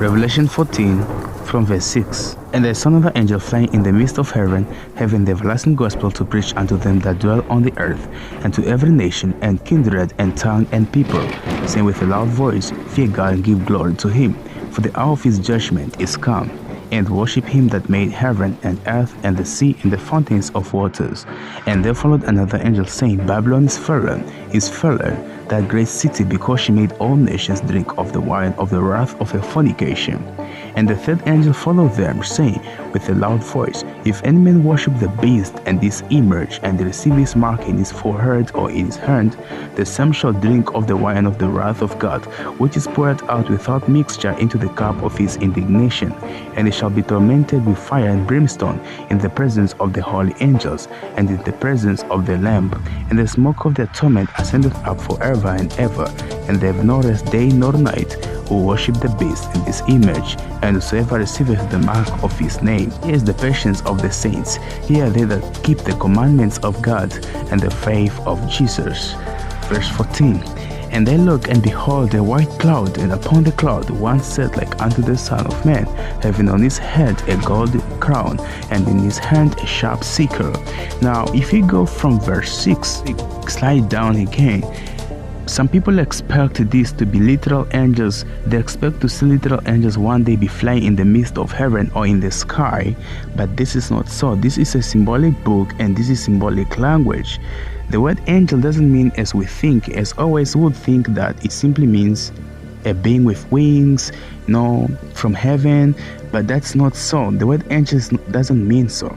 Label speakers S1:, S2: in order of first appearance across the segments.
S1: Revelation 14 from verse 6. And I saw another angel flying in the midst of heaven, having the everlasting gospel to preach unto them that dwell on the earth, and to every nation, and kindred, and tongue, and people, saying with a loud voice, Fear God and give glory to him, for the hour of his judgment is come. And worship him that made heaven and earth and the sea and the fountains of waters. And there followed another angel, saying, Babylon is fallen, that great city, because she made all nations drink of the wine of the wrath of her fornication. And the third angel followed them, saying with a loud voice, If any man worship the beast and this image, and receive his mark in his forehead or in his hand, the same shall drink of the wine of the wrath of God, which is poured out without mixture into the cup of his indignation. And he shall be tormented with fire and brimstone in the presence of the holy angels, and in the presence of the Lamb. And the smoke of their torment ascendeth up forever and ever, and they have no rest day nor night, who worship the beast and his image, and whosoever receiveth the mark of his name. Here is the patience of the saints. Here are they that keep the commandments of God and the faith of Jesus. Verse 14. And I looked, and behold, a white cloud, and upon the cloud one sat like unto the Son of Man, having on his head a gold crown, and in his hand a sharp sickle. Now, if you go from verse 6, slide down again. Some people expect this to be literal angels. They expect to see literal angels one day be flying in the midst of heaven or in the sky, but this is not so. This is a symbolic book, and this is symbolic language. The word angel doesn't mean as we think, as always would think that it simply means a being with wings, from heaven, but that's not so. The word angel doesn't mean so.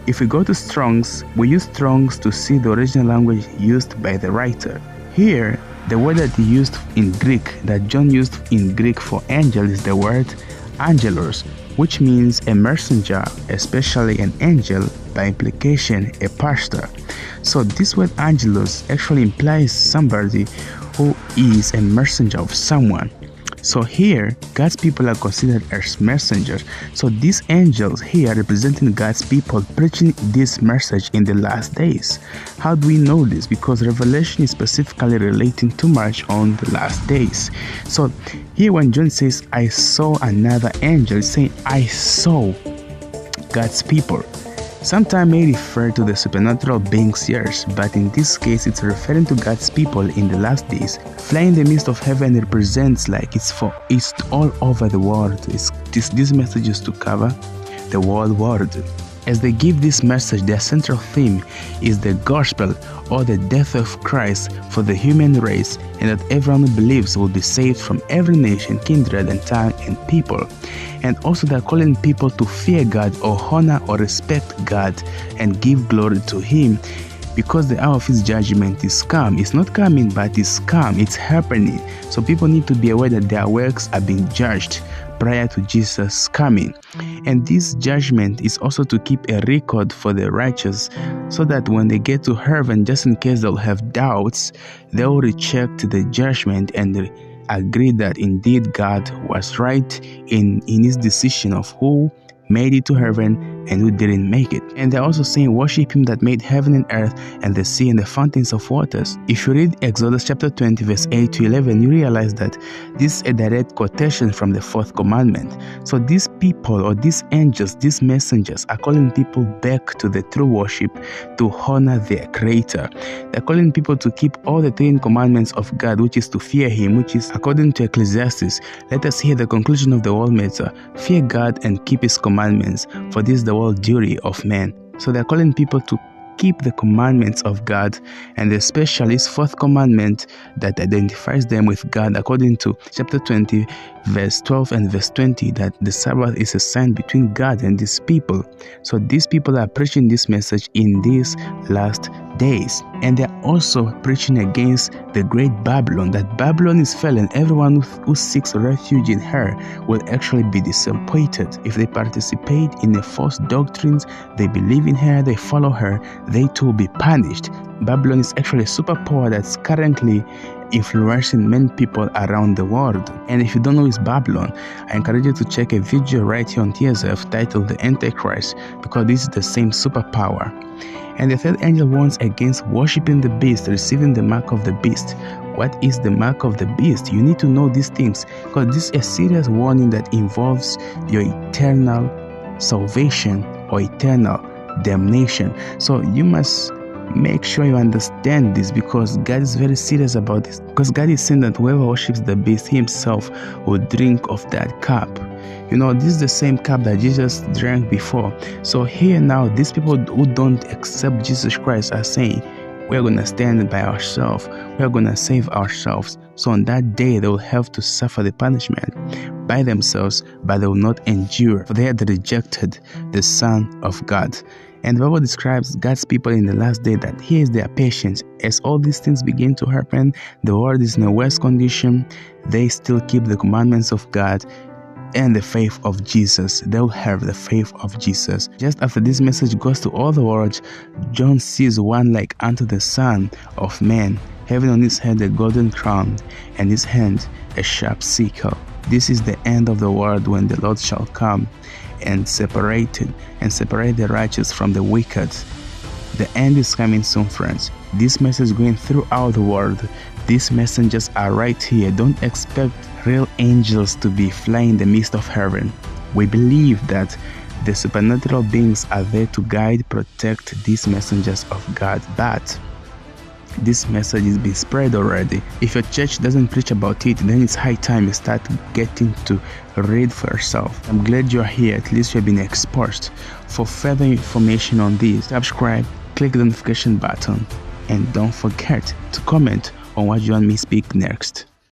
S1: If we go to Strong's, we use Strong's to see the original language used by the writer. Here, the word that he used in Greek, that John used in Greek for angel, is the word angelos, which means a messenger, especially an angel, by implication a pastor. So this word angelos actually implies somebody who is a messenger of someone. So here, God's people are considered as messengers. So these angels here representing God's people preaching this message in the last days. How do we know this? Because Revelation is specifically relating too much on the last days. So here when John says, I saw another angel, he's saying, I saw God's people. Sometimes may refer to the supernatural beings, yes, but in this case it's referring to God's people in the last days. Flying in the midst of heaven represents like it's all over the world. This message is to cover the whole world. As they give this message, their central theme is the gospel, or the death of Christ for the human race, and that everyone who believes will be saved from every nation, kindred, and tongue, and people. And also they're calling people to fear God, or honor or respect God, and give glory to him, because the hour of his judgment is come. It's not coming, but it's come. It's happening. So people need to be aware that their works are being judged prior to Jesus coming. And this judgment is also to keep a record for the righteous, so that when they get to heaven, just in case they'll have doubts, they'll recheck the judgment and agree that indeed God was right in his decision of who made it to heaven and who didn't make it. And they're also saying, worship him that made heaven and earth and the sea and the fountains of waters. If you read Exodus chapter 20 verse 8 to 11, you realize that this is a direct quotation from the fourth commandment. So these people, or these angels, these messengers, are calling people back to the true worship, to honor their creator. They're calling people to keep all the 10 commandments of God, which is to fear him, which is according to Ecclesiastes. Let us hear the conclusion of the whole matter. Fear God and keep his commandments, for this is the whole duty of man. So they're calling people to keep the commandments of God, and especially his fourth commandment that identifies them with God, according to chapter 20 verse 12 and verse 20, that the Sabbath is a sign between God and his people. So these people are preaching this message in these last days, and they're also preaching against the great Babylon, that Babylon is fell, and everyone who seeks refuge in her will actually be disappointed. If they participate in the false doctrines, they believe in her, they follow her, they too will be punished. Babylon is actually a superpower that's currently influencing many people around the world. And if you don't know it's Babylon, I encourage you to check a video right here on TSF titled The Antichrist, because this is the same superpower. And the third angel warns against worshipping the beast, receiving the mark of the beast. what is the mark of the beast. You need to know these things, because this is a serious warning that involves your eternal salvation or eternal damnation. So you must make sure you understand this, because God is very serious about this, because God is saying that whoever worships the beast himself will drink of that cup. This is the same cup that Jesus drank before. So here now, these people who don't accept Jesus Christ are saying, we're going to stand by ourselves, we're going to save ourselves. So on that day, they will have to suffer the punishment by themselves, but they will not endure, for they had rejected the Son of God. And the Bible describes God's people in the last day that here is their patience. As all these things begin to happen, the world is in a worse condition, they still keep the commandments of God and the faith of Jesus. They'll have the faith of Jesus. Just after this message goes to all the world, John sees one like unto the Son of Man, having on his head a golden crown, and his hand a sharp sickle. This is the end of the world, when the Lord shall come and separate the righteous from the wicked. The end is coming soon, friends. This message is going throughout the world. These messengers are right here. Don't expect real angels to be flying in the midst of heaven. We believe that the supernatural beings are there to guide, protect these messengers of God. But this message is being spread already. If your church doesn't preach about it, then it's high time you start getting to read for yourself. I'm glad you're here. At least you've been exposed. For further information on this, subscribe, click the notification button, and don't forget to comment on what you want me to speak next.